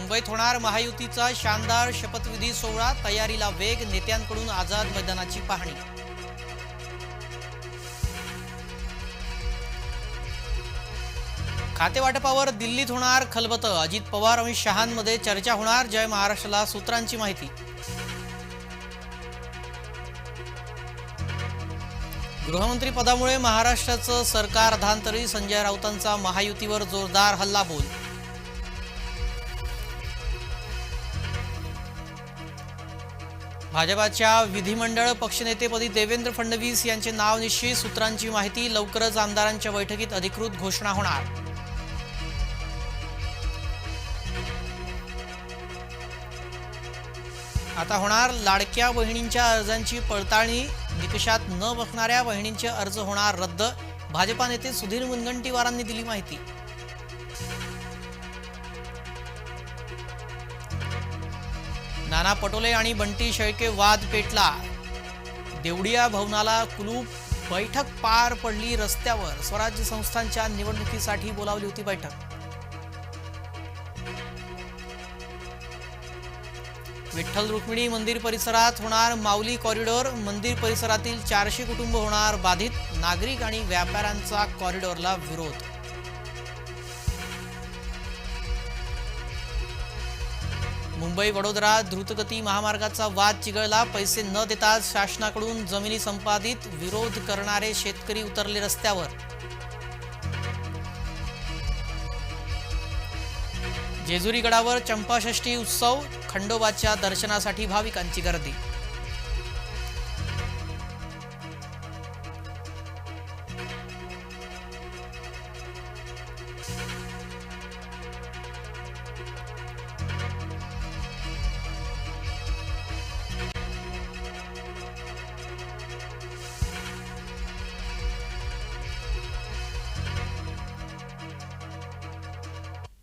मुंबईत होणार महायुतीचा शानदार शपथविधी सोहळा, तयारीला वेग, नेत्यांकडून आझाद मैदानाची पाहणी। खातेवाटपावर दिल्लीत होणार खलबतं, अजित पवार आणि शहांमध्ये चर्चा होणार, जय महाराष्ट्राला सूत्रांची माहिती। गृहमंत्री पदामुळे महाराष्ट्राचं सरकार अर्धांतरी, संजय राऊतांचा महायुतीवर जोरदार हल्लाबोल। भाजपाच्या विधिमंडळ पक्षनेतेपदी देवेंद्र फडणवीस यांचे नाव निश्चित, सूत्रांची माहिती। लवकरच आमदारांच्या बैठकीत अधिकृत घोषणा होणार। आता होणार लाडक्या बहिणींच्या अर्जांची पडताळणी, निकषात न बसणाऱ्या बहिणींचे अर्ज होणार रद्द, भाजपा नेते सुधीर मुनगंटीवारांनी दिली माहिती। नाना पटोले आणि बंटी शेळके वाद पेटला, देवडिया भवनाला कुलूप, बैठक पार पडली रस्त्यावर, स्वराज्य संस्थांच्या निवडणुकीसाठी बोलावली होती बैठक। विठ्ठल रुक्मिणी मंदिर परिसरात होणार माऊली कॉरिडॉर, मंदिर परिसरातील 400 कुटुंब होणार बाधित, नागरिक आणि व्यापाऱ्यांचा कॉरिडॉरला विरोध। मुंबई वडोदरा द्रुतगती महामार्गाचा वाद चिघळला, पैसे न देता शासनाकडून जमिनी संपादित, विरोध करणारे शेतकरी उतरले रस्त्यावर। जेजुरी गडावर चंपाषष्ठी उत्सव, खंडोबाच्या दर्शनासाठी भाविकांची गर्दी।